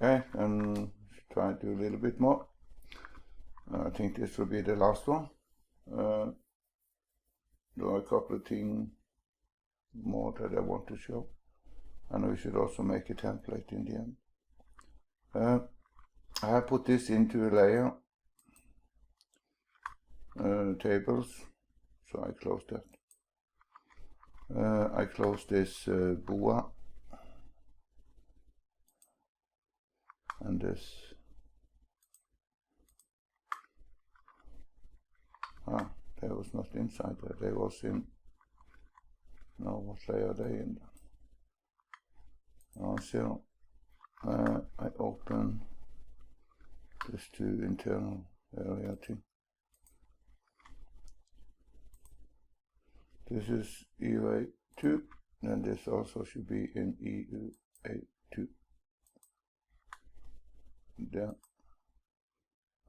Okay, and try to do a little bit more. I think this will be the last one. There are a couple of things more that I want to show, and we should also make a template in the end. I have put this into a layer, tables, so I close that. I close this BOA and this. They was not inside there, they was in, no, what layer are they in? So I open this to internal area thing. This is EUA2, then this also should be in EUA2. There,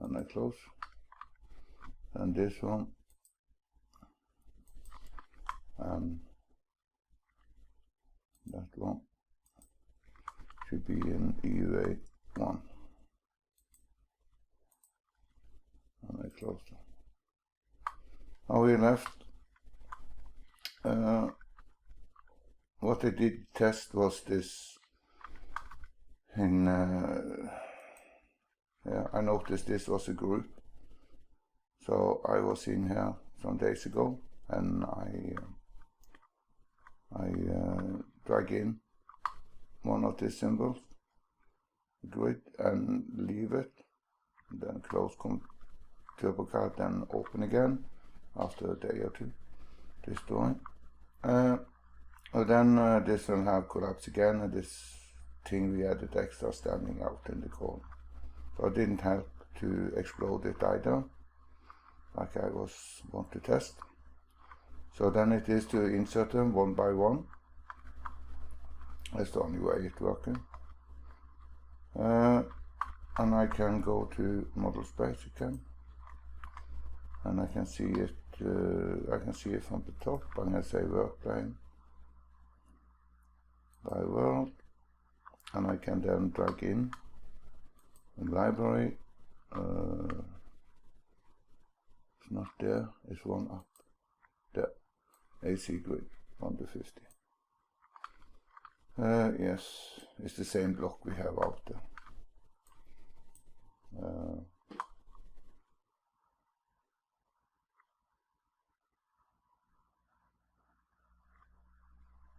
and I close. And this one, and that one should be in EUA1. And I close them. Now we left. What I did test was this in, yeah, I noticed this was a group. So I was in here some days ago, and I drag in one of these symbols, grid, and leave it, and then close TurboCAD, then open again after a day or two, destroying. Then this will have collapsed again, and this thing we added extra standing out in the corner. So it didn't help to explode it either, like I want to test. So then it is to insert them one by one. That's the only way it's working. And I can go to model space again, and I can see it. I can see it from the top. I'm going to say work plane by world, and I can then drag in library. It's not there, it's one up there, AC grid 1 to 50. Yes, it's the same block we have out there.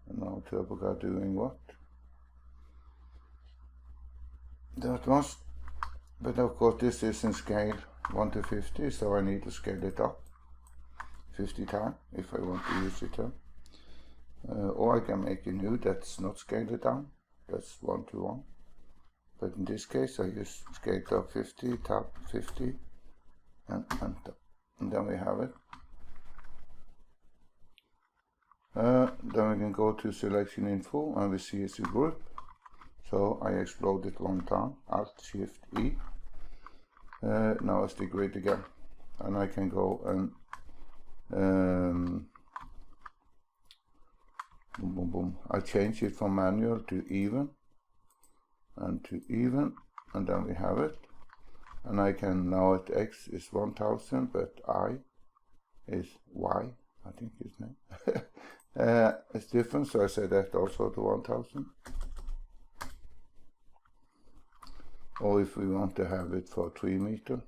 And now TurboCAD doing what? That was, but of course this is in scale 1 to 50, so I need to scale it up 50 times if I want to use it here. Or I can make a new that's not scaled down, that's 1 to 1. But in this case I just scale up 50, tab 50, and enter. And then we have it. Then we can go to selection info, and we see it's a group. So I explode it one time, Alt Shift E. Now it's the grid again, and I can go and boom, boom, boom. I change it from manual to even, and to even, and then we have it. And I can, now at X is 1000, but I is Y, I think his name. It's different, so I say that also to 1000. Or if we want to have it for 3 meter.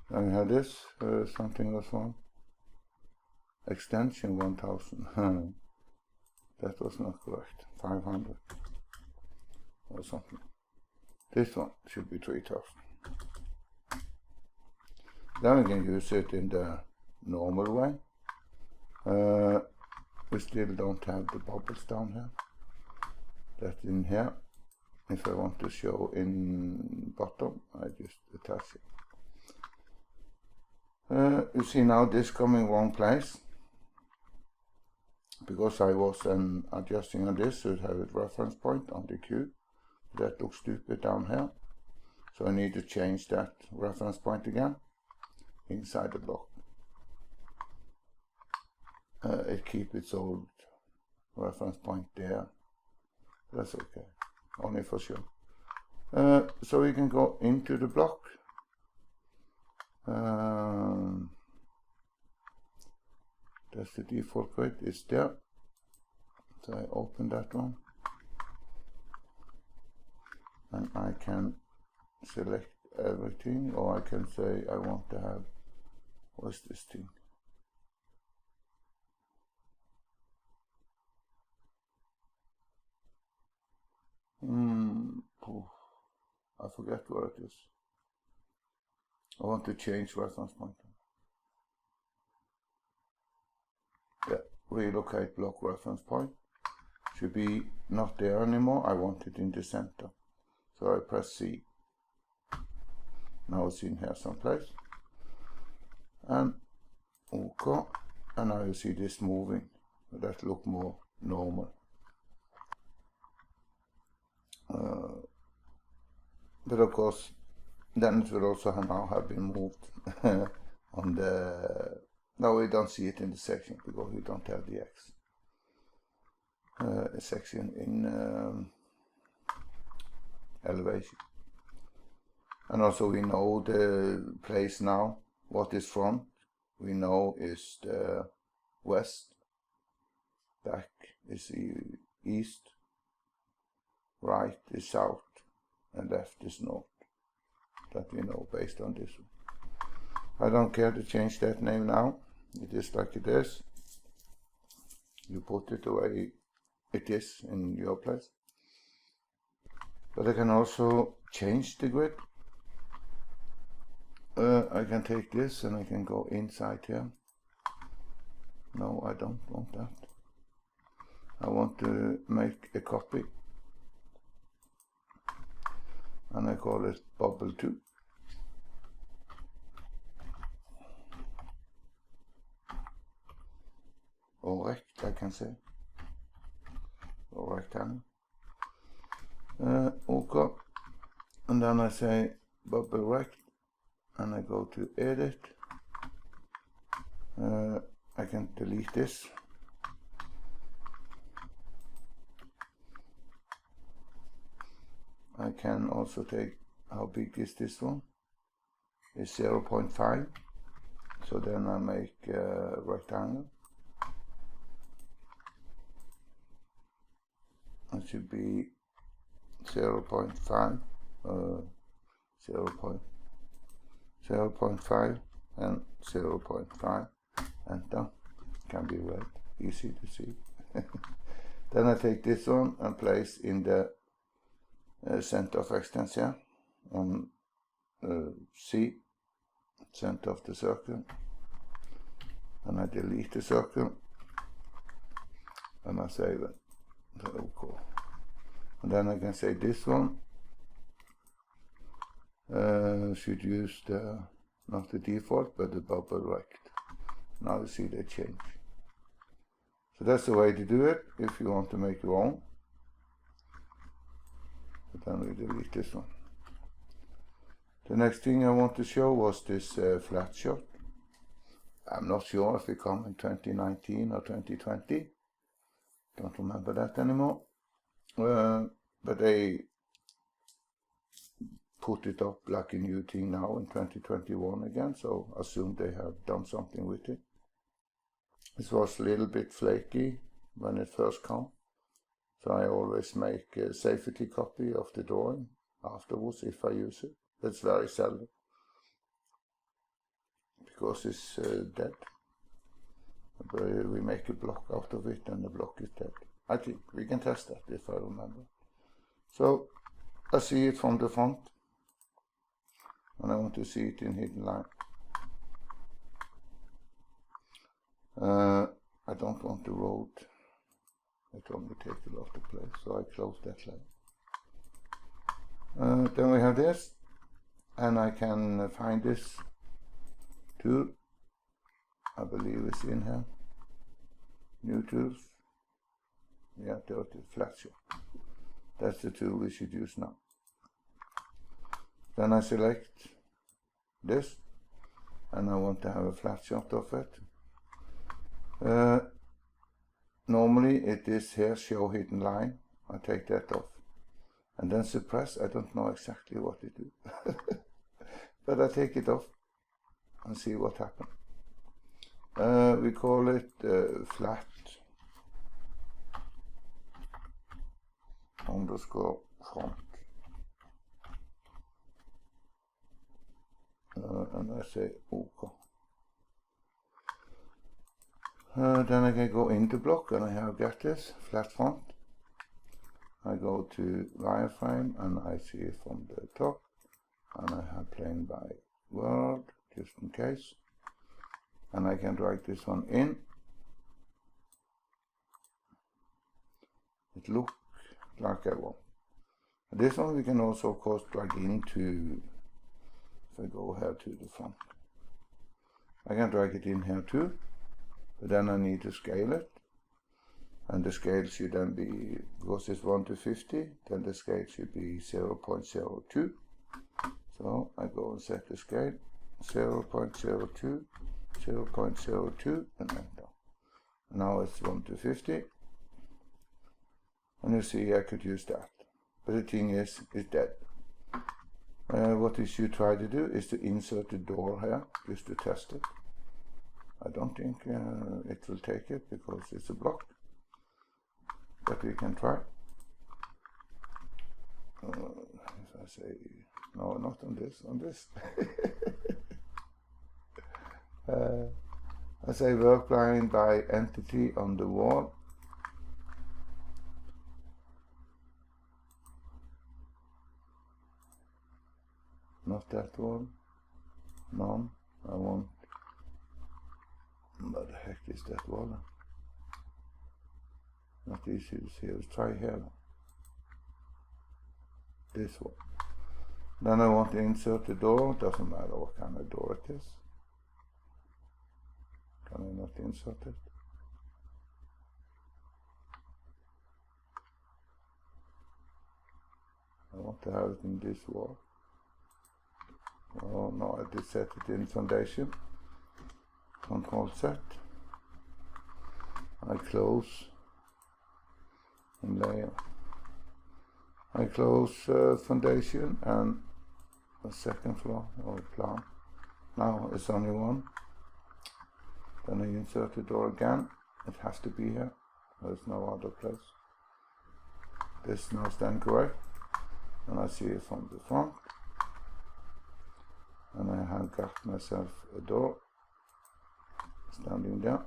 And we have this, something was wrong. Extension 1000. That was not correct. 500 or something. This one should be 3000. Then we can use it in the normal way. We still don't have the bubbles down here. That's in here. If I want to show in bottom, I just attach it. You see now this coming wrong place, because I was adjusting on this, so it have a reference point on the cube. That looks stupid down here, so I need to change that reference point again inside the block. it keeps its old reference point there. That's okay, only for sure. So we can go into the block. That's the default grid, it's there. So I open that one. And I can select everything, or I can say I want to have, what's this thing? I forget where it is. I want to change reference point. Yeah, relocate block reference point. Should be not there anymore. I want it in the center. So I press C. Now it's in here someplace. And OK. And now you see this moving. That look more normal. But of course, then it will also now have been moved on the... No, we don't see it in the section because we don't have the X. A section in elevation. And also we know the place now, what is front, we know is the west, back is the east, right is south, and left is north. That we know based on this one. I don't care to change that name now. It is like it is. You put it the way it is in your place. But I can also change the grid. I can take this and I can go inside here. No, I don't want that. I want to make a copy. And I call it bubble 2. Or rect, I can say. Or rectangle. OK. And then I say bubble rect. And I go to edit. I can delete this. I can also take, how big is this one? It's 0.5. So then I make a rectangle. It should be 0.5, 0.5 and 0.5, and done. Can be read, easy to see. Then I take this one and place in the center of extension on C, center of the circle, and I delete the circle and I save it. OK. And then I can say this one should use the, not the default, but the bubble rect. Now you see they change. So that's the way to do it if you want to make your own. But then we delete this one. The next thing I want to show was this Flatshot. I'm not sure if it come in 2019 or 2020. Don't remember that anymore. But they put it up like a new thing now in 2021 again, so I assume they have done something with it. It was a little bit flaky when it first came, so I always make a safety copy of the drawing afterwards if I use it. That's very seldom, because it's dead. But we make a block out of it and the block is dead. I think we can test that if I remember. So I see it from the front and I want to see it in hidden line. I don't want the road. It only takes a lot of place, so I close that line. Then we have this, and I can find this tool. I believe it's in here. New tools. Yeah, there it is, Flatshot. That's the tool we should use now. Then I select this, and I want to have a flat shot of it. it is here, show hidden line. I take that off. And then suppress, I don't know exactly what to do. But I take it off and see what happens. We call it flat underscore front. And I say OK. Then I can go into block and I have got this flat front. I go to wireframe and I see it from the top, and I have plane by world just in case, and I can drag this one in. It looks like I want. This one we can also of course drag into, if I go here to the front, I can drag it in here too, but then I need to scale it. And the scale should then be, because it's 1 to 50, then the scale should be 0.02. So I go and set the scale 0.02, 0.02, and enter. Now it's 1 to 50. And you see I could use that. But the thing is, it's dead. What you should try to do is to insert the door here, just to test it. I don't think it will take it because it's a block. But we can try. If I say, no, not on this, on this. I say work line by entity on the wall. Not that one. None. I want. What the heck is that wall? Not easy to see. Let's try here. This one. Then I want to insert the door. Doesn't matter what kind of door it is. Can I not insert it? I want to have it in this wall. Oh no, I did set it in foundation. Control set. I close. Layer. I close foundation and the second floor or plan. Now it's only one. Then I insert the door again. It has to be here. There's no other place. This now stands correct. And I see it from the front. And I have got myself a door standing there.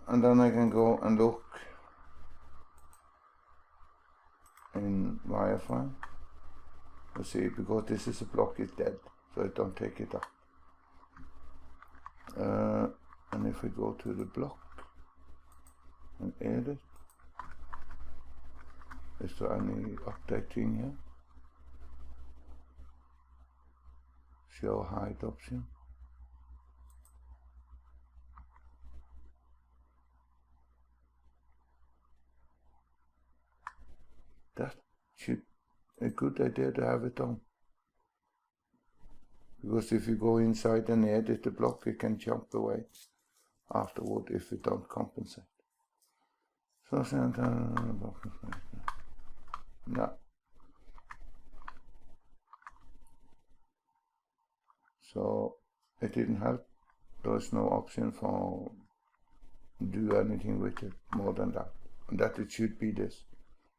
And then I can go and look in wireframe. You see, because this is a block, it's dead, so I don't take it up. And if we go to the block and edit, is there any update thing here? Show height option. That should be a good idea to have it on. Because if you go inside and edit the block, it can jump away afterward if you don't compensate. So no. So it didn't help. There is no option for do anything with it more than that. And that it should be this.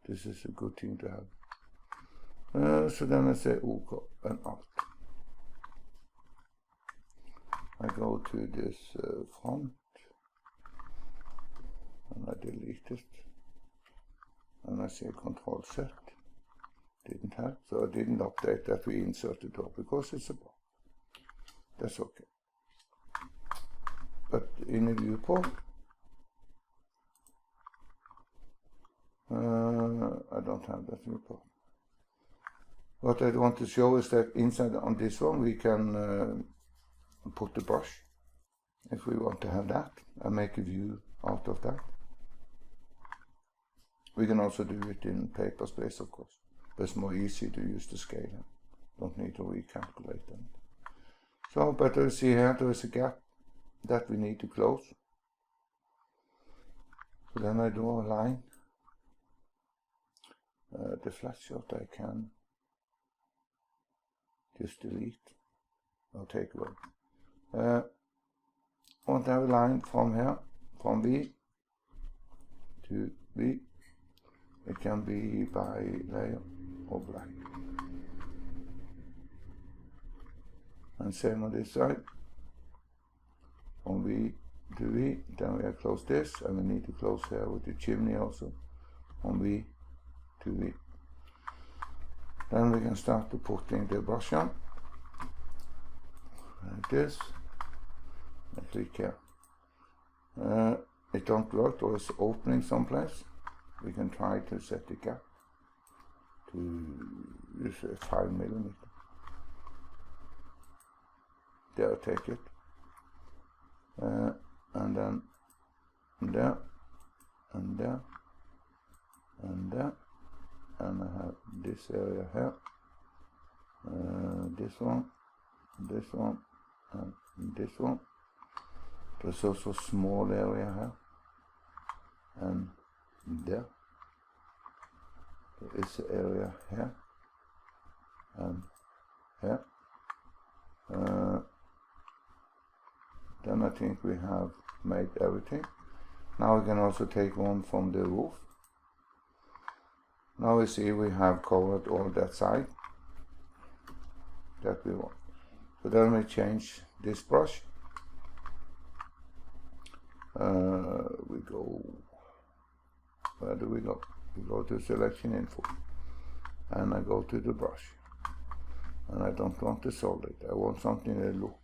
This is a good thing to have. So then I say OK and Alt. I go to this front and I delete it. And I say Control Z. Didn't help, so I didn't update that we inserted door because it's a block. That's okay. But in a viewport, I don't have that viewport. What I want to show is that inside on this one we can put the brush if we want to have that and make a view out of that. We can also do it in paper space, of course, but it's more easy to use the scaler. Don't need to recalculate them. So, but you see here there is a gap that we need to close. So then I draw a line. The Flatshot I can just delete or take away. I want to have a line from here, from V to V. It can be by layer or black. And same on this side, from V to V. Then we have closed this, and we need to close here with the chimney also, from V to V. Then we can start to put in the brush on, like this. I click here. It don't work, or it's opening someplace. We can try to set the gap to use 5 mm. There, take it. And then there, and there, and there. And I have this area here. This one, and this one. There's also a small area here. And there. There is an area here. And here. Then I think we have made everything. Now we can also take one from the roof. Now we see we have covered all that side that we want. So then we change this brush. We go, where do we go? We go to selection info, and I go to the brush, and I don't want to solid. I want something that look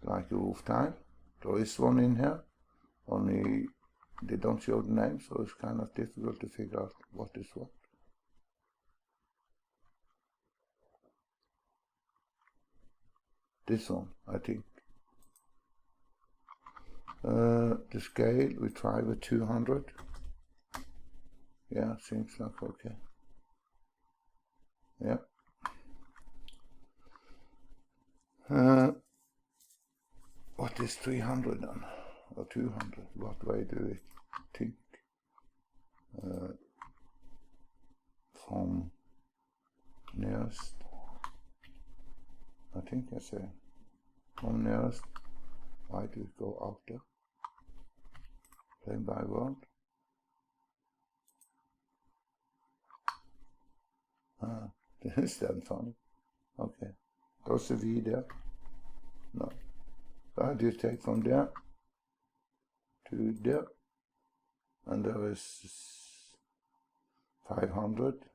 like a roof tile. There is one in here, only they don't show the name, so it's kind of difficult to figure out what is what. This one, I think. The scale, we try with 200. Yeah, seems like okay. Yeah. What is 300 then? Or 200? What way do we think? From nearest, I think I say from nearest. Why do we go out there? Plane by world. This is then funny. Okay. Goes the V there? No. So I just take from there to there. And there is 500.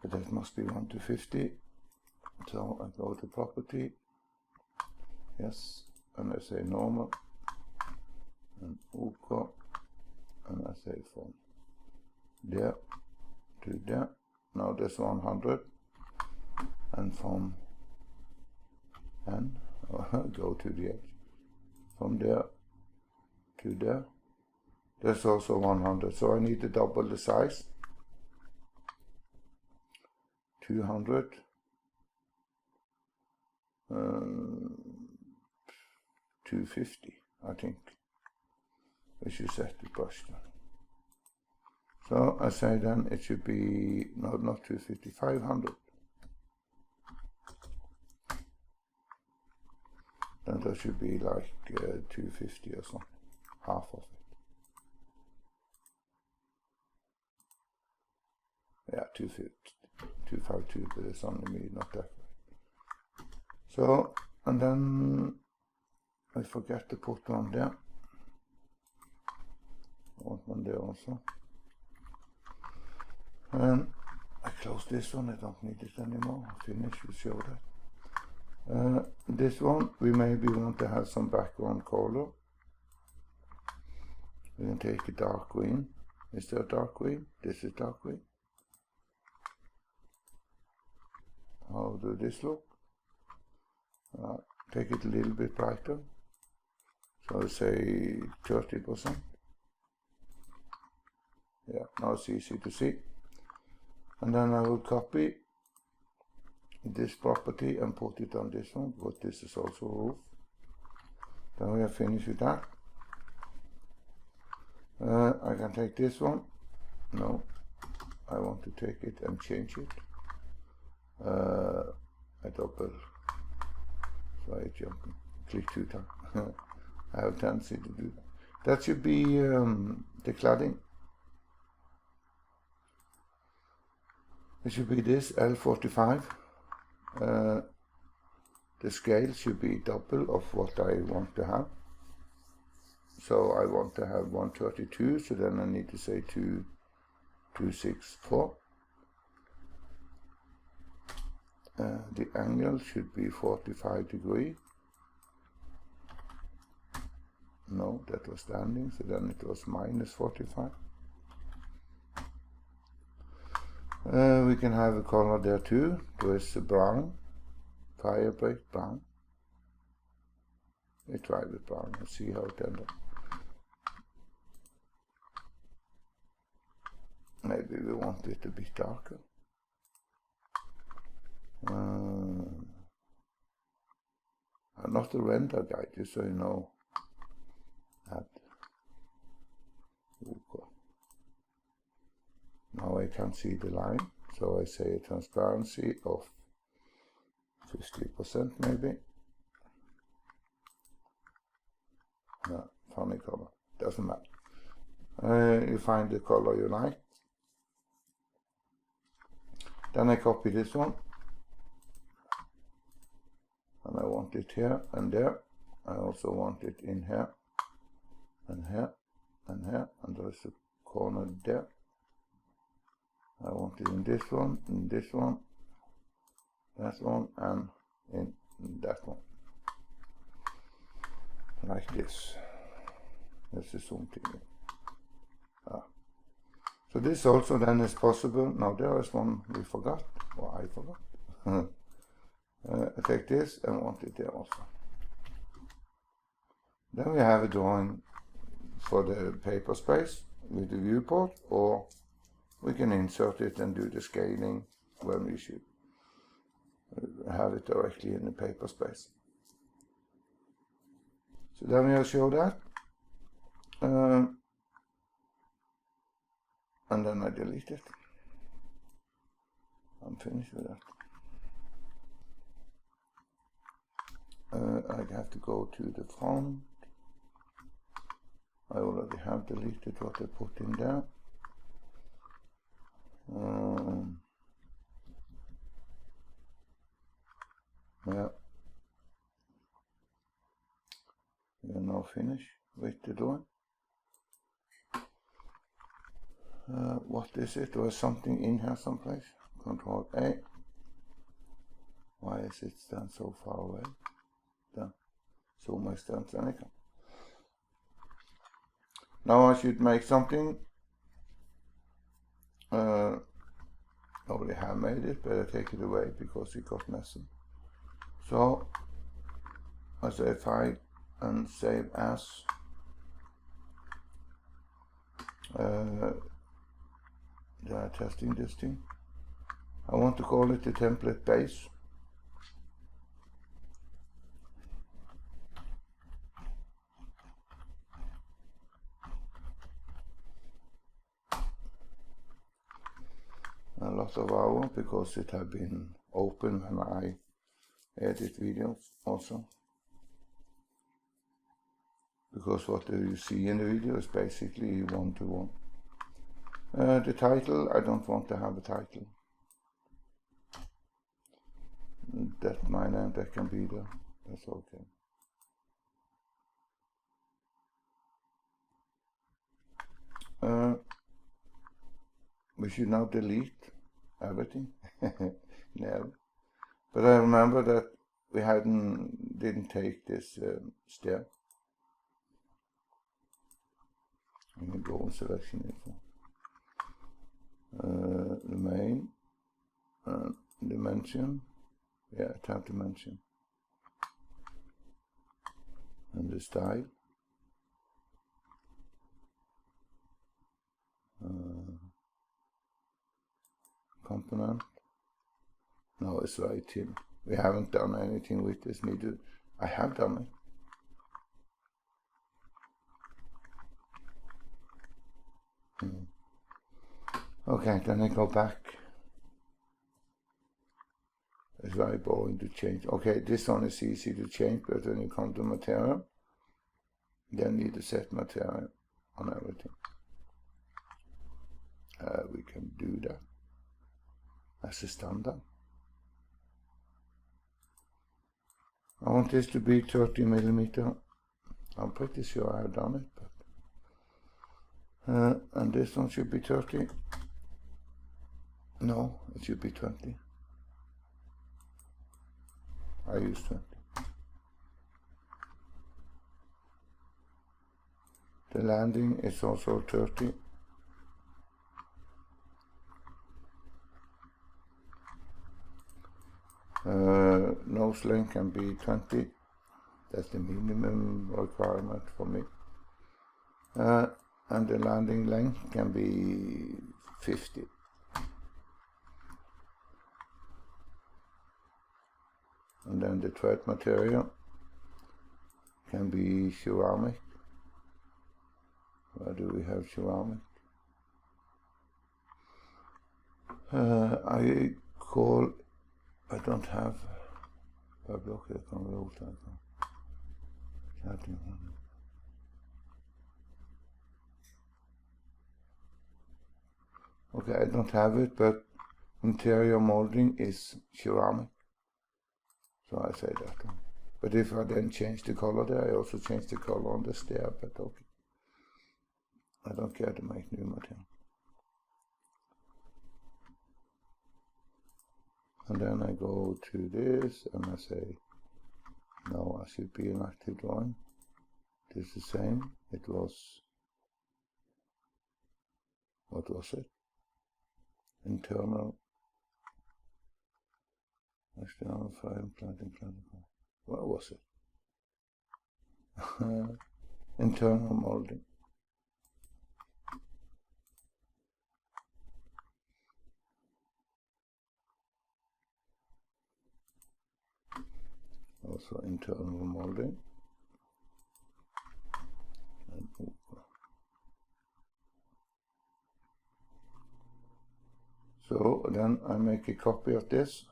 But that must be 1 to 50. So I go to property. Yes. And I say normal. And OK. And I say from there to there. Now there's 100. And from N, go to the edge. From there to there. There's also 100. So I need to double the size. 200. 250, I think. We should set the brush down. So I say then it should be, no, not 250, 500. Then there should be like 250 or something, half of it. Yeah, 250, 252, but it's only me, not that way. So, and then I forget to put one there. I want one there also. And I close this one, I don't need it anymore. Finish, we'll show that. This one, we maybe want to have some background color. We can take a dark green. Is there a dark green? This is dark green. How does this look? Take it a little bit brighter. So say 30%. Yeah, now it's easy to see. And then I will copy this property and put it on this one, but this is also a roof. Then we are finished with that. I can take this one. No, I want to take it and change it. A double. So I jump, click 2 times. I have a tendency to do that. That should be the cladding. It should be this L45. The scale should be double of what I want to have. So I want to have 132, so then I need to say 264. The angle should be 45 degrees. No, that was standing, so then it was minus 45. We can have a color there too. There's a brown, fire break brown. We try with brown and see how it ends up. Maybe we want it a bit darker. I'm not a render guide, just so you know. Okay. Now I can see the line, so I say a transparency of 50% maybe. No, funny color, doesn't matter. You find the color you like. Then I copy this one. And I want it here and there. I also want it in here and here and here, and there is a corner there. I want it in this one, that one, and in that one. Like this. That's the zoom thing. So this also then is possible. Now there is one we forgot, or I forgot. I take this and want it there also. Then we have a drawing for the paper space with the viewport, or we can insert it and do the scaling when we should have it directly in the paper space. So then we'll show that. And then I delete it. I'm finished with that. I have to go to the front. I already have deleted what I put in there. Yeah. We are now finished with the drawing. What is it? There is something in here someplace. Control A. Why is it stand so far away? There. Zoom extends and it. Now I should make something. I already have made it, but I take it away because it got messy. So I say file and save as. They are testing this thing. I want to call it the template base. A lot of hours because it has been open when I edit videos also. Because what you see in the video is basically one-to-one. The title, I don't want to have a title. That's my name, that can be there. That's okay. We should now delete everything. No. But I remember that we didn't take this step. I'm going to go on selection info. Remain, dimension, yeah, tab dimension, and the style, component. No, it's right here. We haven't done anything with this. I have done it. Okay, then I go back. It's very boring to change. Okay, this one is easy to change, but when you come to material, then you need to set material on everything. We can do that as a standard. I want this to be 30 millimeter. I'm pretty sure I have done it, but and this one should be 30. No, it should be 20. I use 20. The landing is also 30. Nose length can be 20. That's the minimum requirement for me. And the landing length can be 50. And then the thread material can be ceramic. Where do we have ceramic? I don't have a block that can roll that. Okay, I don't have it, but interior molding is ceramic. So I say that one. But if I then change the color there, I also change the color on the stair, but okay. I don't care to make new material. And then I go to this and I say, no, I should be an active drawing. This is the same. It was, what was it? Internal, external file, planting. What was it? Internal molding. Also internal molding. And so then I make a copy of this.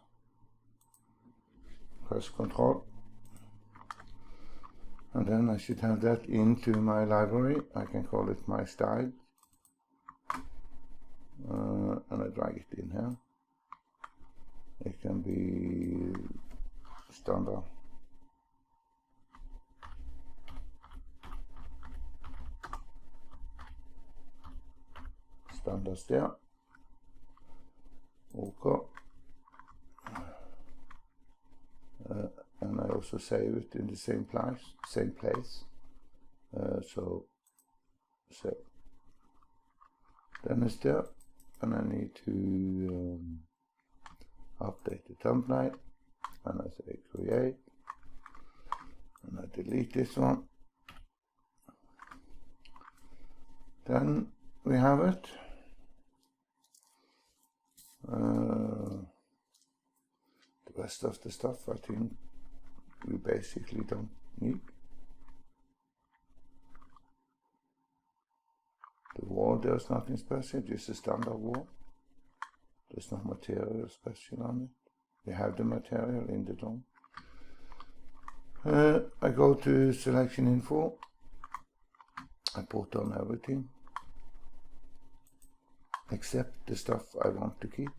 Press Ctrl. And then I should have that into my library. I can call it my style. And I drag it in here. It can be standard. Standard there. Okay. And I also save it in the same place. So save. Then it's there, and I need to update the thumbnail. And I say create, and I delete this one. Then we have it. The rest of the stuff I think we basically don't need. The wall, there's nothing special, just a standard wall. There's no material special on it. We have the material in the dome. I go to selection info. I put on everything except the stuff I want to keep.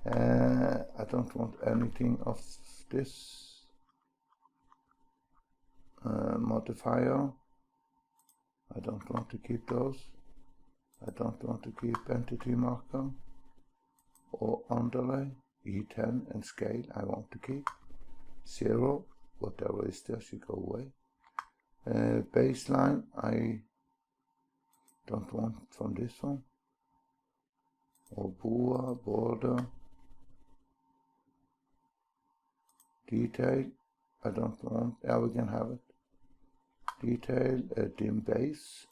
I don't want anything of this modifier. I don't want to keep those. I don't want to keep entity marker or underlay. E10 and scale I want to keep. 0, whatever is there should go away. Baseline I don't want from this one. Or border. Detail I don't want. Yeah, we can have it. Detail, dim base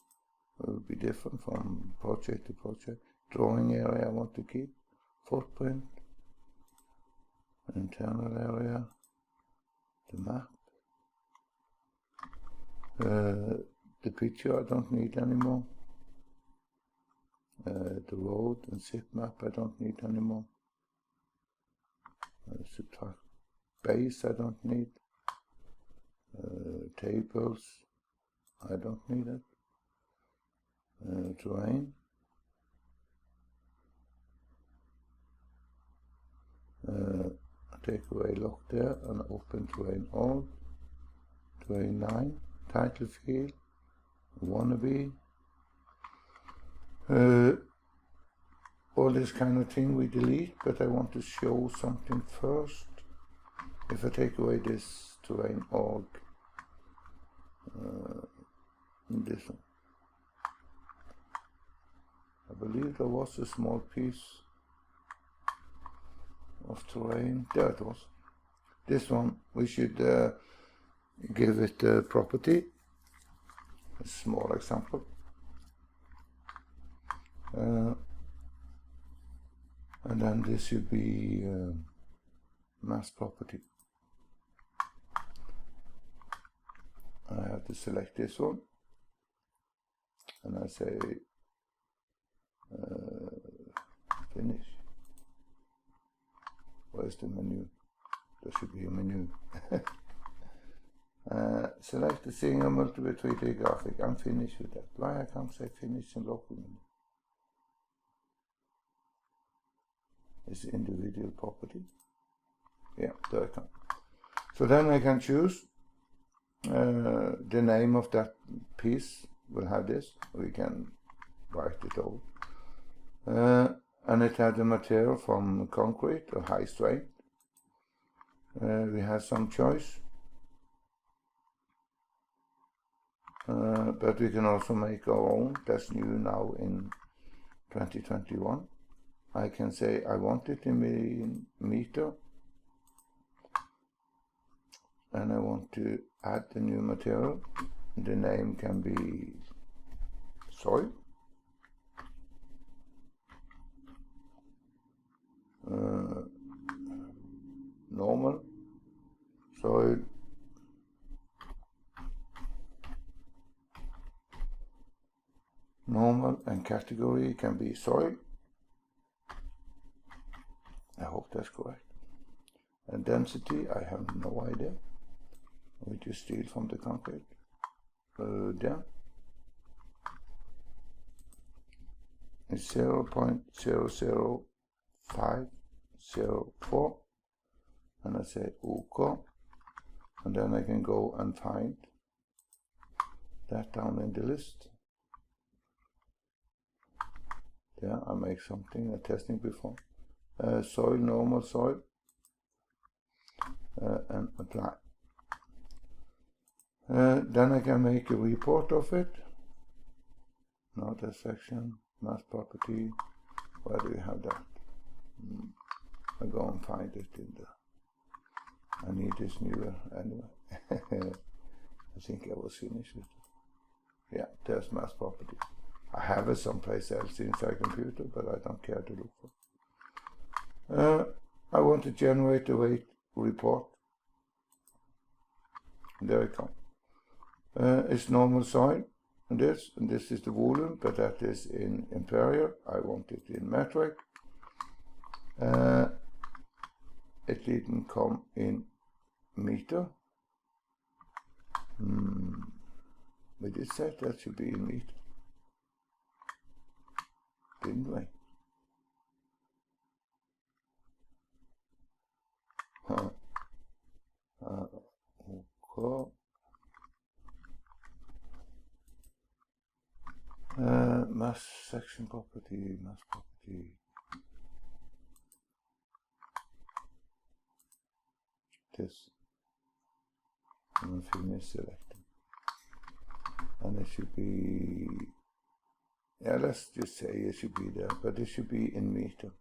will be different from project to project. Drawing area I want to keep. Footprint. Internal area. The map. The picture I don't need anymore. The road and zip map I don't need anymore. Subtract base I don't need. Tables I don't need it. Terrain. Take away lock there and open terrain all. Terrain 9. Title field. Wannabe. All this kind of thing we delete, but I want to show something first. If I take away this terrain org, this one, I believe there was a small piece of terrain. There it was. This one we should give it a property. A small example. And then this should be mass property. I have to select this one, and I say finish. Where's the menu? There should be a menu. Select the single multiple 3D graphic. I'm finished with that. Why I can't say finish in local menu? Is the individual property? Yeah, there I come. So then I can choose the name of that piece. Will have this. We can write it over. And it had the material from concrete or high strength. We have some choice. But we can also make our own. That's new now in 2021. I can say I want it in meter, and I want to add the new material. The name can be soil, normal soil, normal, and category can be soil. I hope that's correct. And density, I have no idea. We just steal from the concrete. There. It's 0.00504. And I say OK. And then I can go and find that down in the list. There, I make something, a testing before. Soil, normal soil, and apply. Then I can make a report of it. Now that section, mass property, where do we have that? I go and find it in the, I need this newer anyway. I think I was finished with it. Yeah, there's mass property. I have it someplace else inside computer, but I don't care to look for it. I want to generate a weight report. There it comes. It's normal soil, and this is the volume, but that is in imperial. I want it in metric. It didn't come in meter. We did say that should be in meter, didn't we? Okay. Mass section property, mass property. This. And finish selecting. And it should be, yeah, let's just say it should be there, but it should be in meter.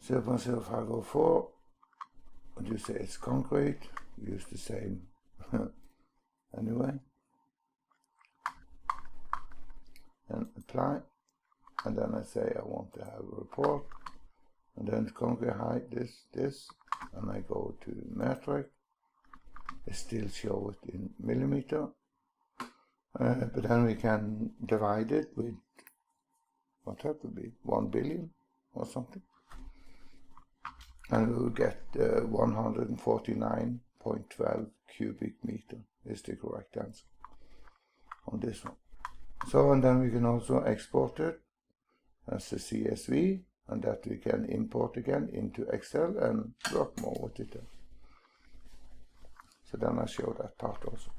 0.0504. Would you say it's concrete? Use the same anyway. And apply. And then I say I want to have a report. And then concrete height, this. And I go to metric. It still shows it in millimeter. but then we can divide it with, what that would be, 1 billion or something. And we will get 149.12 cubic meter is the correct answer on this one. So, and then we can also export it as a CSV, and that we can import again into Excel and work more with it. So then I show that part also.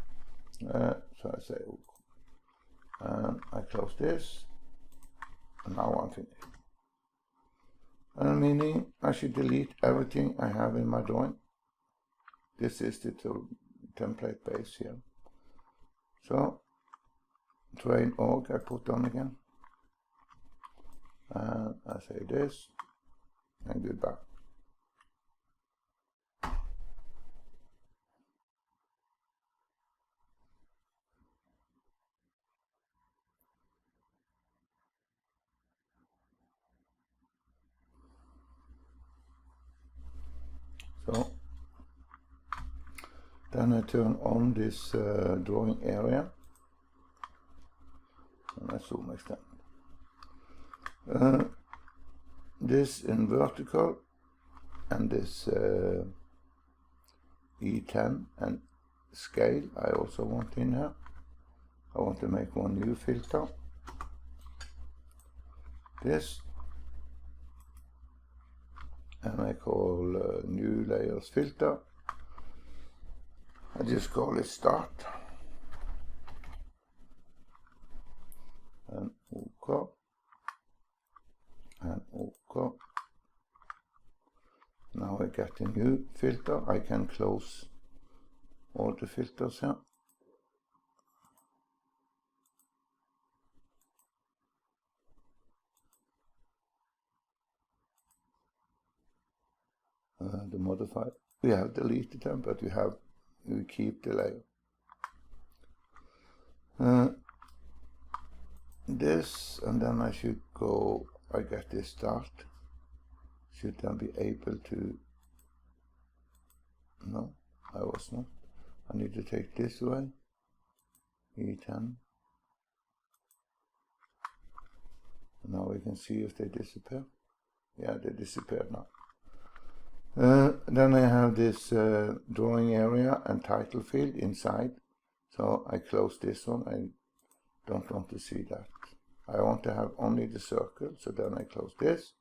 So I say, and I close this, and now I'm finished. And meaning I should delete everything I have in my drawing. This is the template base here. So train org I put on again. And I say this, and goodbye. So then I turn on this drawing area, and I zoom extend. This in vertical, and this E10 and scale I also want in here. I want to make one new filter. This, and I call new layers filter. I just call it start. And OK. And OK. Now I get a new filter. I can close all the filters here. The modifier. We have deleted them, but we keep the layer. This, and then I should go, I get this start. Should then be able to, no, I was not. I need to take this away, E10. Now we can see if they disappear. Yeah, they disappeared now. Then I have this drawing area and title field inside. So I close this one. I don't want to see that. I want to have only the circle. So then I close this.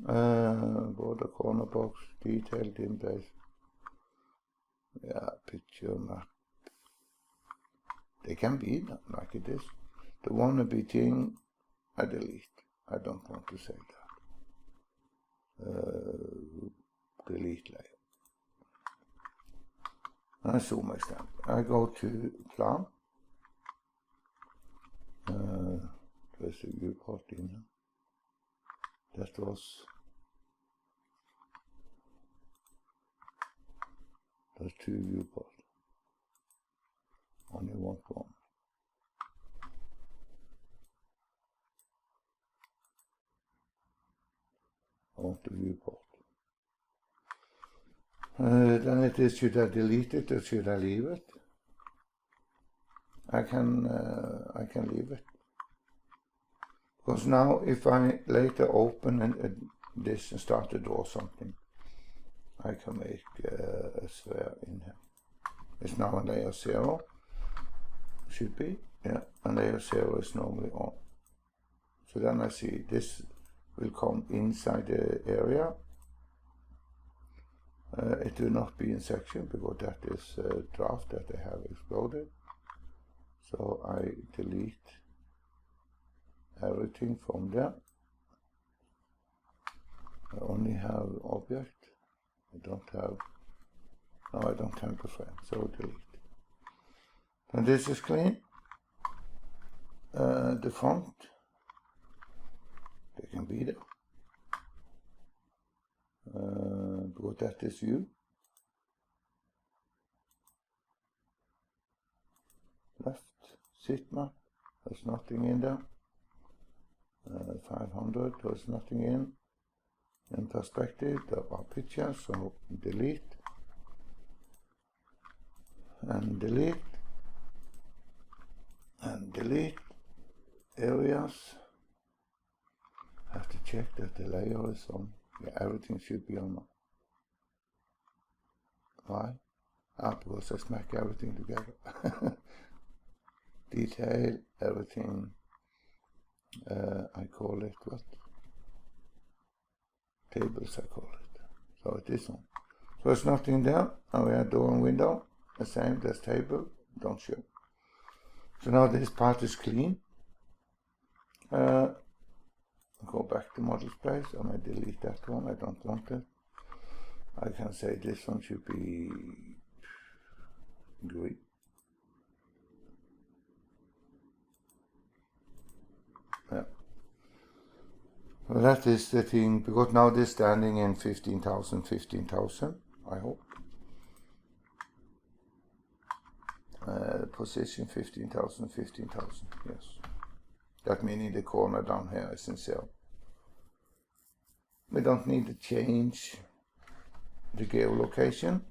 Border, corner box, detailed in base. Yeah, picture map. They can be like it is. The wannabe thing, I delete. I don't want to say that. Delete layer. And I zoom extend. I go to plan. There's a viewport in here. That was there's two viewports. Only want one. I want the viewport. Then it is, should I delete it or should I leave it? I can leave it. Because now if I later open this and start to draw something, I can make a sphere in here. It's now a layer 0. Should be, yeah, and layer 0 is normally on. So then I see this will come inside the area. It will not be in section because that is a draft that I have exploded. So I delete everything from there. I only have object. I don't have the frame, so delete. And this is clean. The font, they can be there. Because that is view. Left, sitemap, there's nothing in there. 500, there's nothing in. In perspective, there are pictures, so delete. And delete. and delete areas. Have to check that the layer is on. Yeah, everything should be on. Why? Because I smack everything together. Detail, everything. I call it what? Tables, I call it. So it is on. So it's nothing there. Now we have door and window. The same, there's table, don't show. So now this part is clean. Go back to model space. I may delete that one. I don't want it. I can say this one should be green. Yeah. Well, that is the thing, because now this is standing in 15,000, I hope. Position 15,000, yes. That meaning the corner down here is in 0. We don't need to change the geolocation.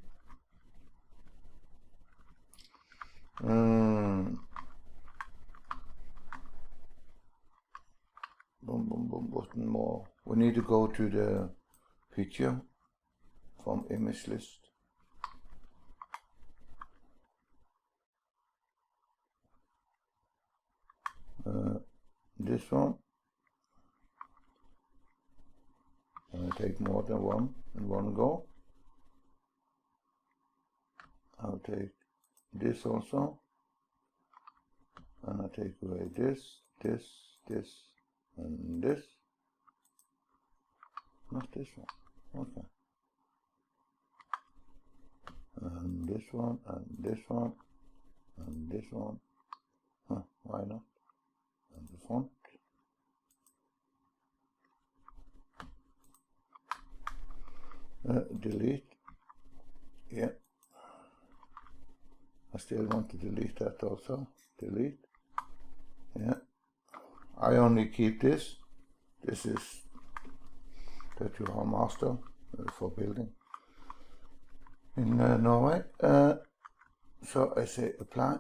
Button more. We need to go to the picture from image list. This one. And I take more than one in one go. I'll take this also. And I take away this, and this. Not this one. Okay. And this one, and this one, and this one. Huh, why not? And the font. Delete. Yeah. I still want to delete that also. Delete. Yeah. I only keep this. This is that you are master for building in Norway. So I say apply.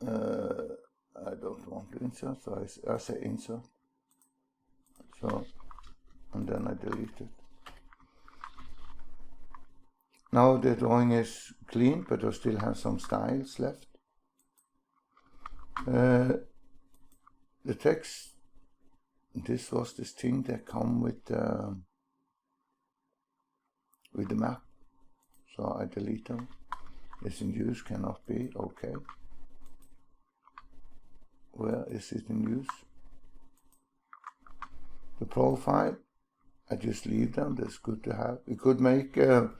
I don't want to insert, so I say insert. So, and then I delete it. Now the drawing is clean, but I still have some styles left. The text, this was this thing that come with the map, so I delete them. It's in use, cannot be, okay. Where is it in use? The profile, I just leave them, that's good to have. We could make a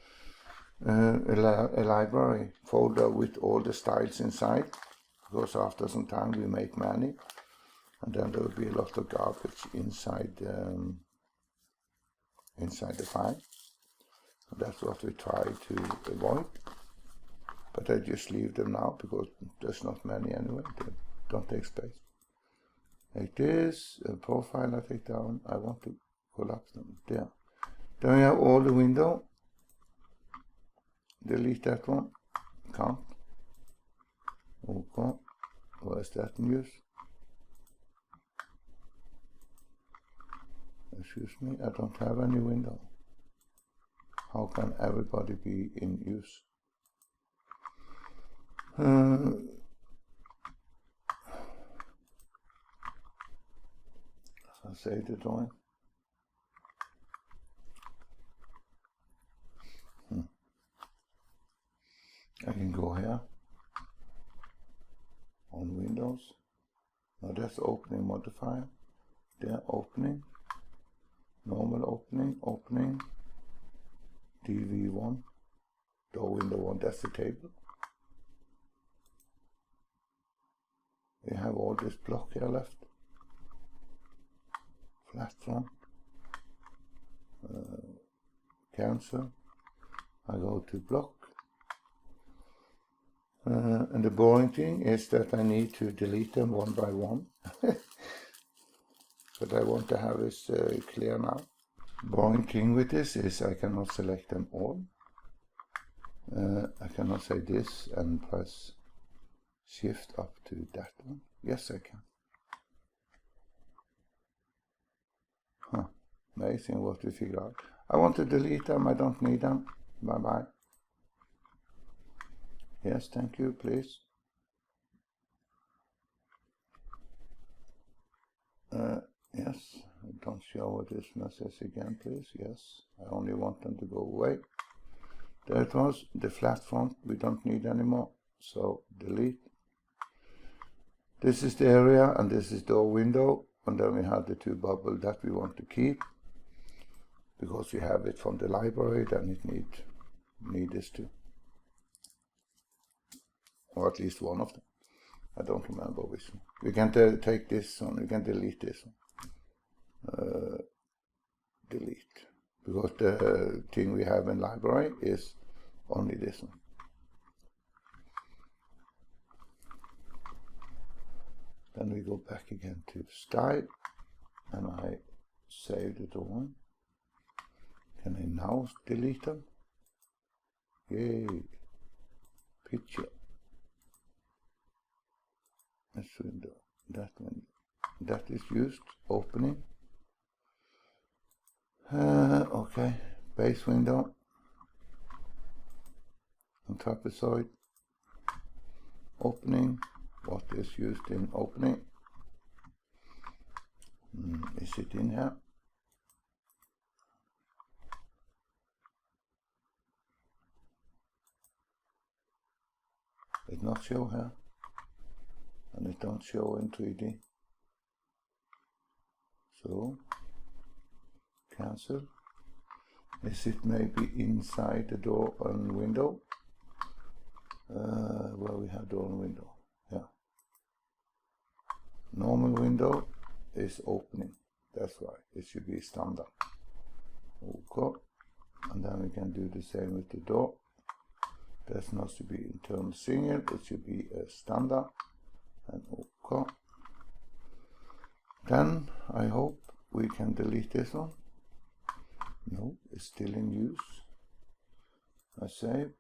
library folder with all the styles inside, because after some time we make many, and then there will be a lot of garbage inside the file. That's what we try to avoid, but I just leave them now because there's not many anyway. They don't take space. Like this, profile I take down. I want to collapse them there. Then we have all the window. Delete that one. Count. Okay. Where is that in use? Excuse me, I don't have any window. How can everybody be in use? I say the drawing. I can go here on Windows. Now that's opening modifier. There, opening, normal opening, opening, DV1, door window 1, that's the table. We have all this block here left. Flat front. Cancel. I go to block. And the boring thing is that I need to delete them one by one. But I want to have this clear now. Boring thing with this is I cannot select them all. I cannot say this and press shift up to that one? Yes, I can. Huh. Amazing what we figure out. I want to delete them. I don't need them. Bye-bye. Yes, thank you, please. Yes, don't show this message again, please. Yes, I only want them to go away. There it was, the flat front we don't need anymore, so delete. This is the area, and this is the window, and then we have the two bubbles that we want to keep. Because we have it from the library, then it need this too. Or at least one of them. I don't remember which one. We can take this one, we can delete this one. Delete. Because the thing we have in library is only this one. Then we go back again to style, and I save the drawing. Can I now delete them? Yay! Picture. This window, that window, that is used, opening. Okay, base window, on trapezoid, opening, what is used in opening? Is it in here? It not show here, and it don't show in 3D. So, cancel. Is it maybe inside the door and window? Where we have door and window, yeah. Normal window is opening, that's why it should be standard. Okay, and then we can do the same with the door. That's not to be internal single, it should be a standard, and okay. Then I hope we can delete this one. No, it's still in use. I save.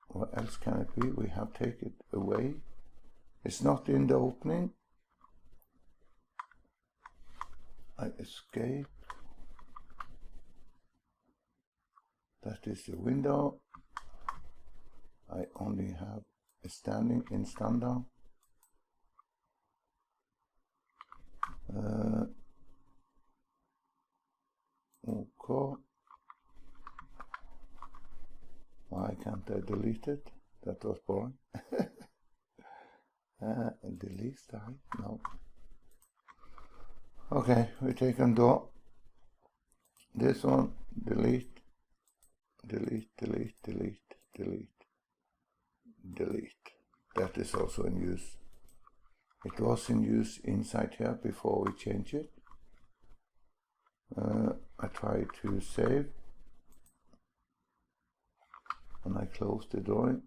What else can it be? We have taken it away. It's not in the opening. I escape. That is the window. I only have a standing in standard. Okay. Why can't I delete it? That was boring. Delete style? No. Okay, we take and door. This one, delete, delete, delete, delete, delete, delete. That is also in use. It was in use inside here before we change it. I try to save, and I close the drawing,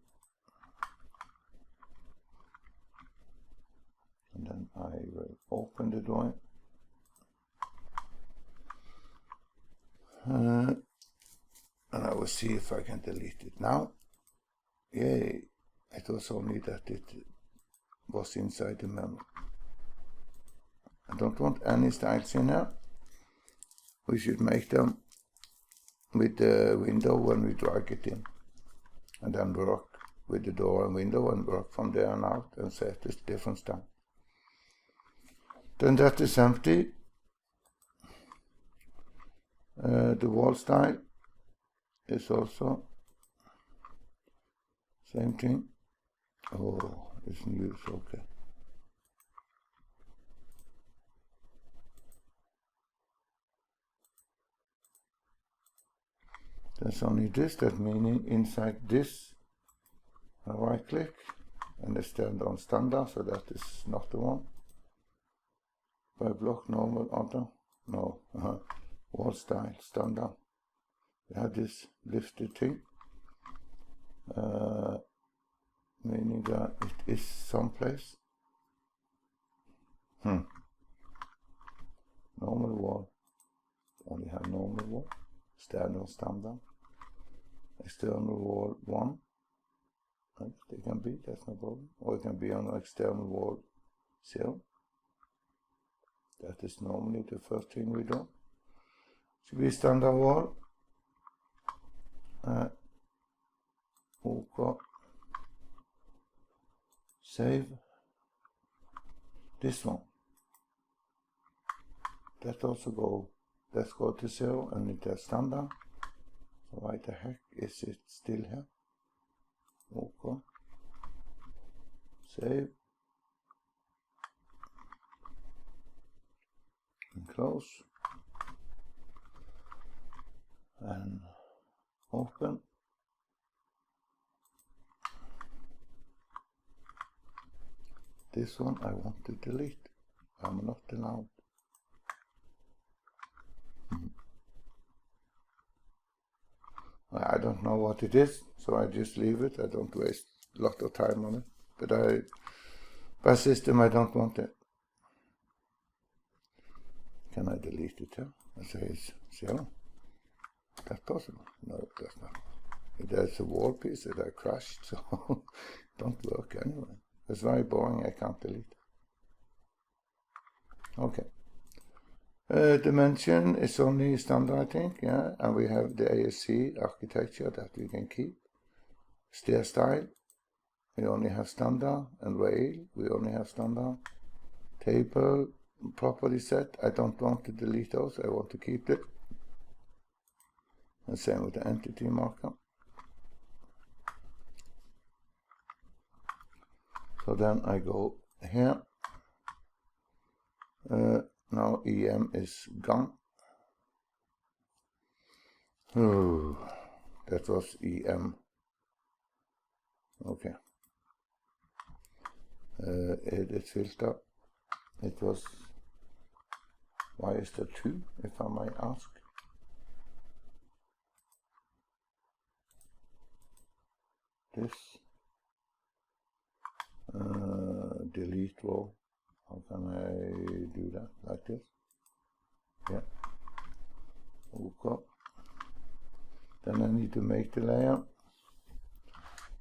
and then I will open the drawing, and I will see if I can delete it now. Yay! It was only that it was inside the memo. I don't want any styles in here. We should make them with the window when we drag it in, and then work with the door and window and work from there and out and set this different style. Then that is empty. The wall style is also same thing. Oh, it's in use, okay. There's only this, that meaning inside this, I right click and I stand on standard, so that is not the one. By block, normal, other, no, wall style, standard. We have this lifted thing, meaning that it is someplace. Normal wall, only have normal wall. Stand on standard. External wall 1. Right? They can be, that's no problem. Or it can be on an external wall 0. That is normally the first thing we do. Should be standard wall. OK. Save. This one. That also go. Let's go to 0 and it has standard. So why the heck is it still here? OK. Save. And close. And open. This one I want to delete. I'm not allowed. I don't know what it is, so I just leave it. I don't waste a lot of time on it. But by system, I don't want it. Can I delete it here? I say it's 0. That's possible. No, that's not. There's a wall piece that I crashed, so it don't work anyway. It's very boring. I can't delete. Okay. Dimension is only standard, I think, yeah, and we have the ASC architecture that we can keep. Stair style, we only have standard, and rail, we only have standard. Table, property set, I don't want to delete those, I want to keep it. And same with the entity marker. So then I go here. Now EM is gone. Oh, that was EM. Okay. Edit filter. It was. Why is there 2, if I may ask? This. Delete row. How can I do that? Like this? Yeah. OK. Then I need to make the layer.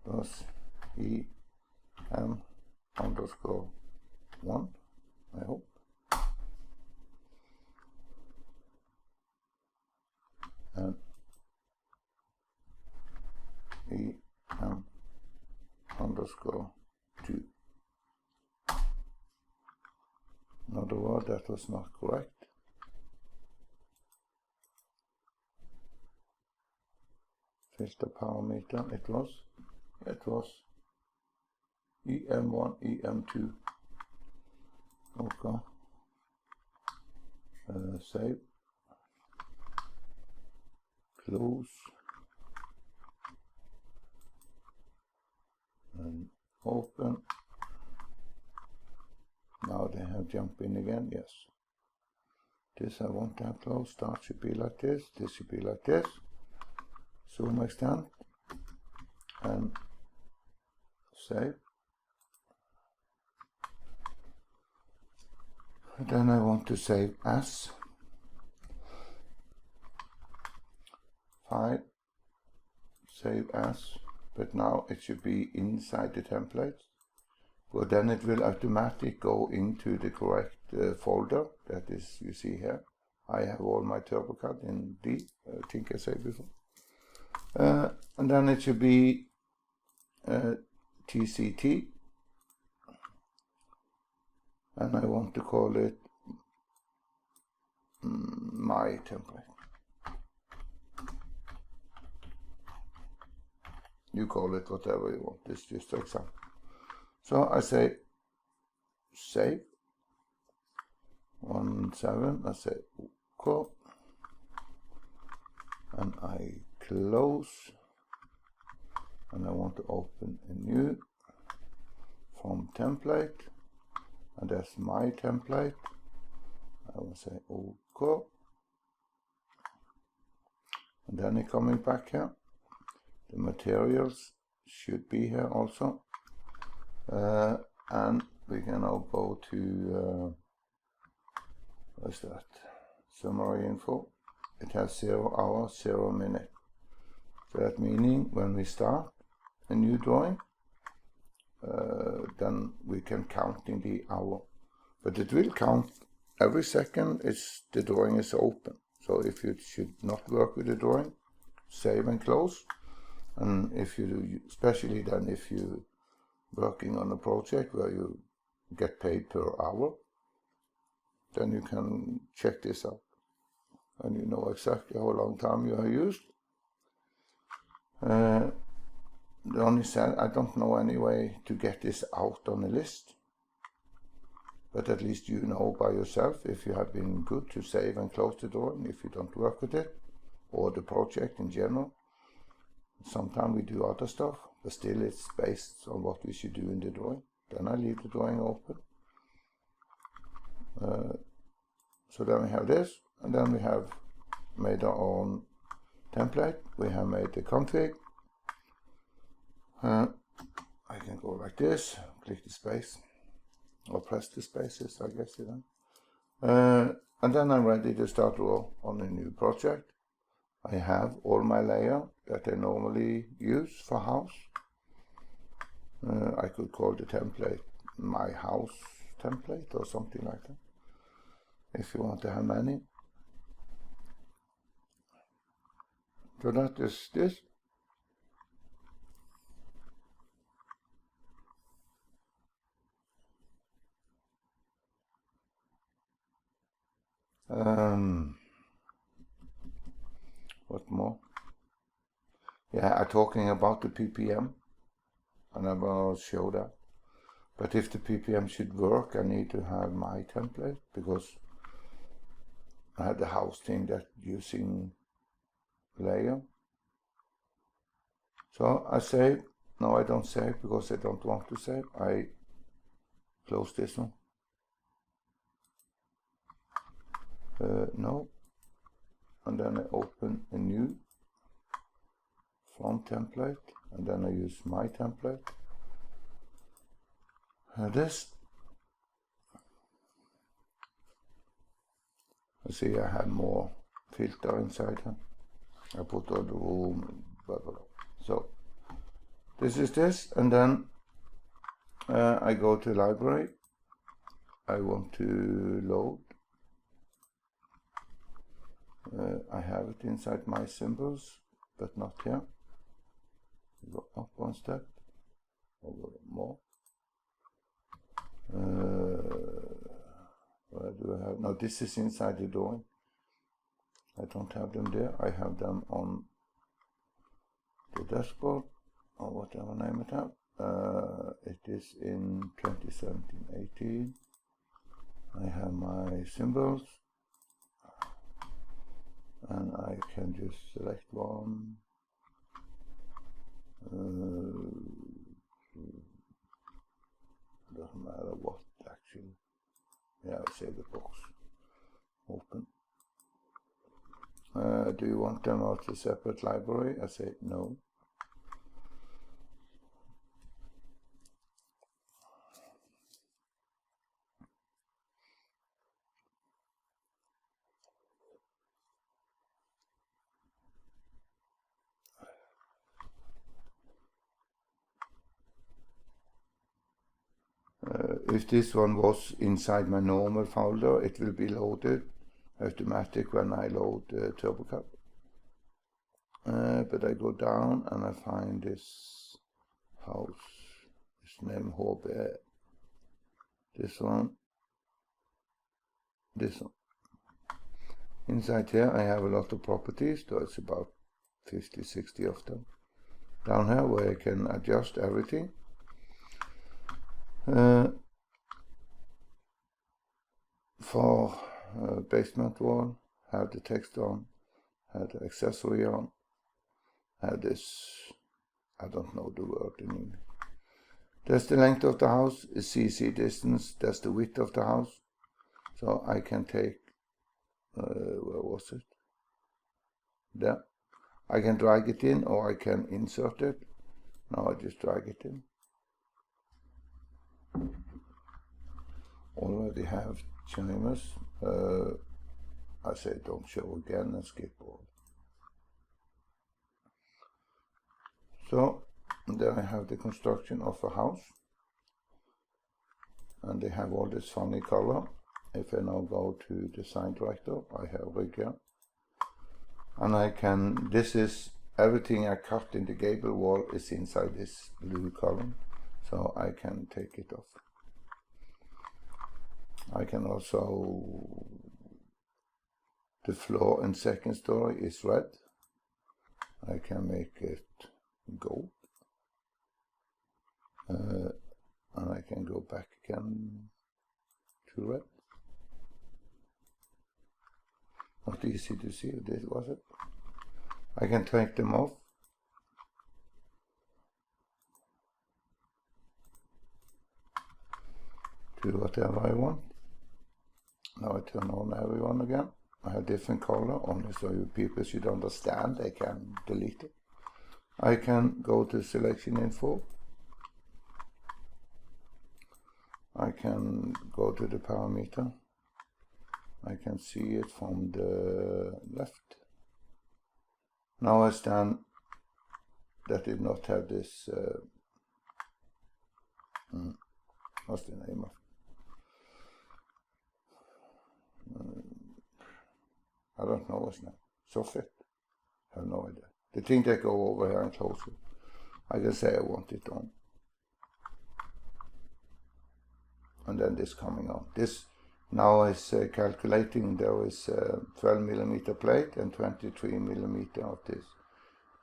Plus EM underscore 1, I hope. And EM underscore 2. In other words, that was not correct. Filter parameter, it was EM1, EM2. Okay. Save. Close. And open. Now they have jumped in again, yes. This I want to have closed. Start should be like this should be like this. Zoom extent. And save. And then I want to save as. File. Save as. But now it should be inside the template. Well, then it will automatically go into the correct folder. That is, you see here. I have all my TurboCAD in D, I think I said before. And then it should be TCT. And I want to call it my template. You call it whatever you want. This is just an example. So I say save. 1.7. I say OK. And I close. And I want to open a new from template. And that's my template. I will say OK. And then it's coming back here. The materials should be here also. And we can now go to what's that? Summary info. It has 0 hours, 0 minute. So that meaning when we start a new drawing, then we can counting the hour. But it will count every second the drawing is open. So if you should not work with the drawing, save and close. And if you do, especially then if you're working on a project where you get paid per hour, then you can check this out. And you know exactly how long time you have used. The only thing, I don't know any way to get this out on a list. But at least you know by yourself if you have been good to save and close the drawing, if you don't work with it, or the project in general. Sometimes we do other stuff, but still it's based on what we should do in the drawing. Then I leave the drawing open. So then we have this, and then we have made our own template. We have made the config. I can go like this, click the space, or press the spaces, I guess, you know. And then I'm ready to start draw on a new project. I have all my layout that I normally use for house. I could call the template my house template or something like that, if you want to have many. So that is this. What more? Yeah, I'm talking about the PPM, and I will show that. But if the PPM should work, I need to have my template, because I had the house thing that using layer. So I save. No, I don't save because I don't want to save. I close this one. No. And then I open a new from template, and then I use my template. This. I see I have more filter inside here. I put all the room, blah, blah, blah. So this is this, and then I go to library. I want to load. I have it inside my symbols, but not here. Go up one step, over more. Where do I have? No, this is inside the drawing. I don't have them there. I have them on the dashboard, or whatever name it have. It is in 2017-18. I have my symbols, and I can just select one. Doesn't matter what actually. Yeah, I save the box. Open. Do you want them as a separate library? I say no. If this one was inside my normal folder, it will be loaded automatic when I load TurboCAD. But I go down and I find this house, it's named HB. This one. Inside here I have a lot of properties, so it's about 50-60 of them. Down here where I can adjust everything. For basement wall, have the text on, have the accessory on, have this, I don't know the word in English. That's the length of the house, is CC distance, that's the width of the house. So I can take, where was it? There. I can drag it in, or I can insert it. Now I just drag it in. Already have chimers. I say don't show again and skip all. So then I have the construction of a house. and they have all this funny color. If I now go to Design Director, I have rigger, and I can, this is everything I cut in the gable wall is inside this blue column, so I can take it off. I can also, the floor in second story is red. I can make it gold, and I can go back again to red. Not easy to see, this was it. I can take them off. To whatever I want. Now I turn on everyone again. I have different color, only so you people should understand, they can delete it. I can go to selection info. I can go to the parameter. I can see it from the left. Now I stand that did not have this, what's the name of it? I don't know what's name. Soffit? I have no idea. The thing that go over here and close it. I can say I want it on. And then this coming on. This now is calculating there is 12mm plate and 23mm of this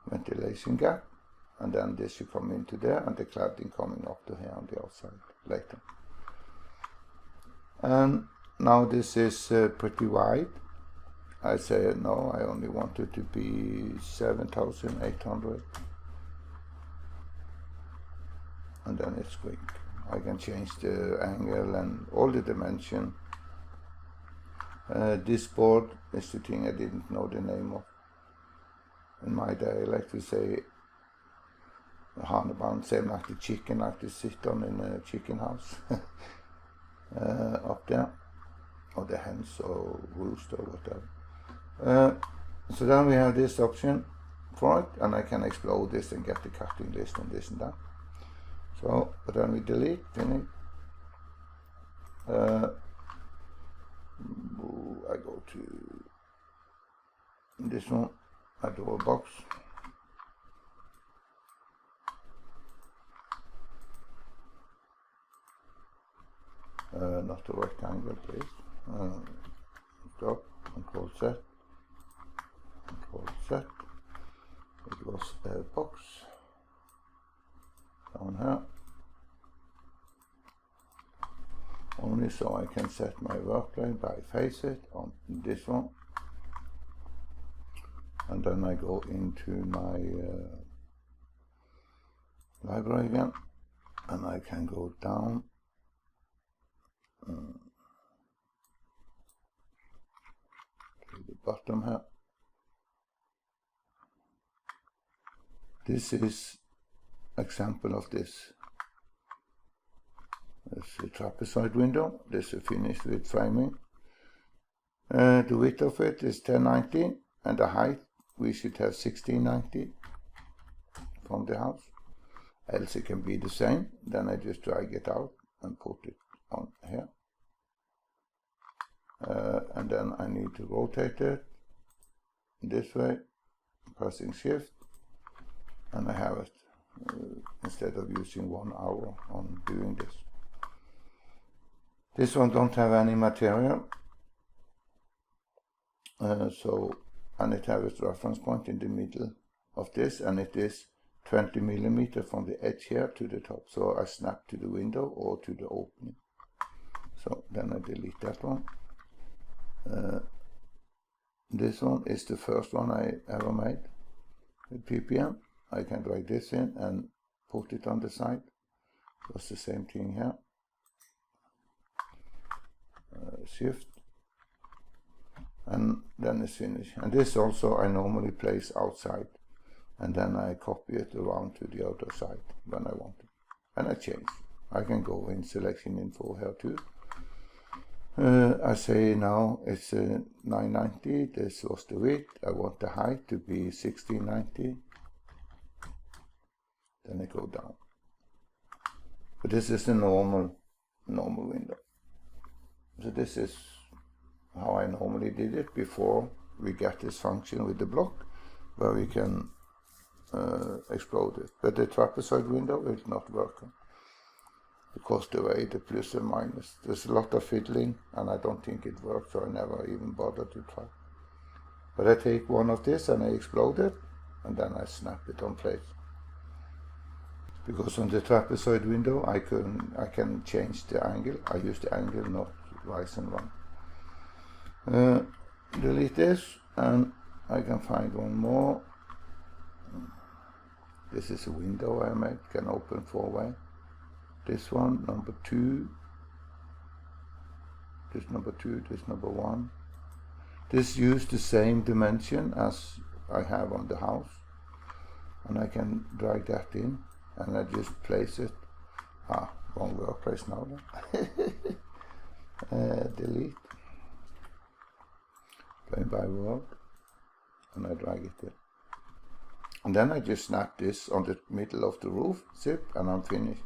ventilation gap. And then this should come into there and the cladding coming up to here on the outside later. And now this is pretty wide. I say no, I only want it to be 7,800. And then it's quick. I can change the angle and all the dimension. This board is the thing I didn't know the name of. In my day I like to say Haneband, same like the chicken, like to sit on in a chicken house. Up there. Or the hens or rooster or whatever. So then we have this option for it, and I can explode this and get the cutting list and this and that. So, but then we delete, finish. I go to this one, I draw a box. Not a rectangle, please. Stop, Control Z. Control Z. It was a box down here. Only so I can set my workplane by face it on this one. And then I go into my library again, and I can go down to the bottom here. This is example of this. It's a trapezoid window. This is finished with framing. The width of it is 1090 and the height we should have 1690 from the house. Else it can be the same. Then I just drag it out and put it on here. And then I need to rotate it this way, pressing shift, and I have it instead of using 1 hour on doing this. This one don't have any material, and it has its reference point in the middle of this, and it is 20mm from the edge here to the top. So I snap to the window or to the opening. So then I delete that one. This one is the first one I ever made with PPM. I can drag this in and put it on the side. It's the same thing here. Shift, and then it's finished. And this also I normally place outside, and then I copy it around to the other side when I want it, and I change. I can go in selection info here too. I say now it's 990. This was the width. I want the height to be 1690. Then I go down. But this is the normal normal window. So this is how I normally did it before we get this function with the block where we can explode it. But the trapezoid window will not work because the way the plus and minus, there's a lot of fiddling and I don't think it works, so I never even bothered to try. But I take one of this and I explode it and then I snap it on place. Because on the trapezoid window I can change the angle. I use the angle, not rise and run. Delete this and I can find one more. This is a window I made, can open 4-way. This one, number 2. This number 2, this number 1. This use the same dimension as I have on the house. And I can drag that in and I just place it. Wrong workplace now then. Delete. Plane by word. And I drag it in. And then I just snap this on the middle of the roof, zip, and I'm finished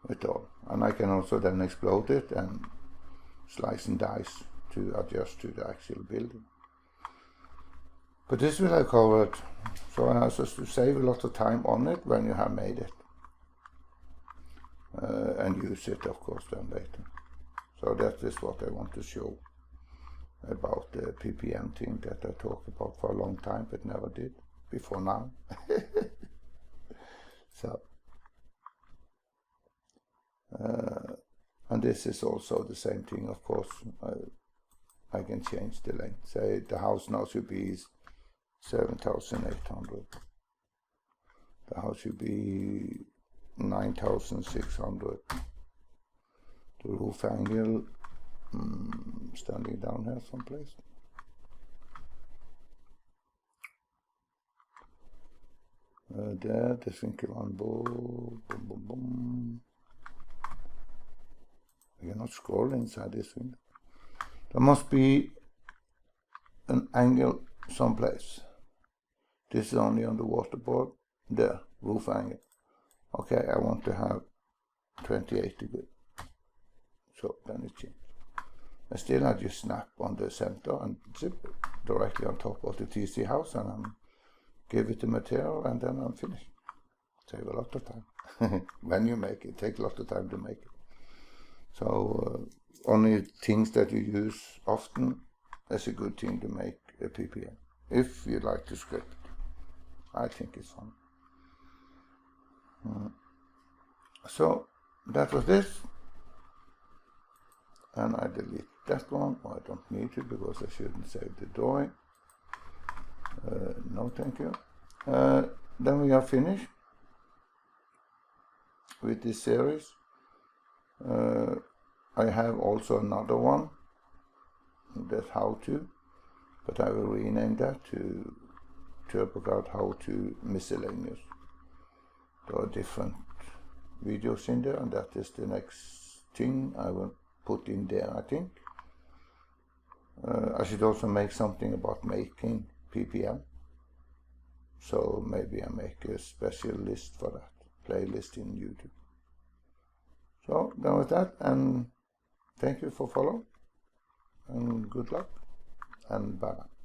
with all. And I can also then explode it and slice and dice to adjust to the actual building. But this will have covered, so I have to save a lot of time on it when you have made it. And use it, of course, then later. So that is what I want to show about the PPM thing that I talked about for a long time, but never did before now. So, and this is also the same thing, of course. I can change the length. Say the house now should be 7,800. The house should be 9,600. The roof angle, standing down here someplace. There, the single one, boom, boom, boom, boom. I cannot scroll inside this window. There must be an angle someplace. This is only on the waterboard. There, roof angle. Okay, I want to have 28 degrees. So then it changes. And still I just snap on the center and zip it directly on top of the TC house and I'm give it the material and then I'm finished. Save a lot of time. When you make it, take a lot of time to make it. So only things that you use often is a good thing to make a PPM. If you like to script, I think it's fun. So that was this. And I delete that one. Well, I don't need to because I shouldn't save the drawing. No, thank you. Then we are finished with this series. I have also another one, that's how to, but I will rename that to TurboCAD how to miscellaneous. There are different videos in there, and that is the next thing I will put in there, I think. I should also make something about making PPM. So maybe I make a special list for that, playlist in YouTube. So done with that, and thank you for following, and good luck, and bye-bye.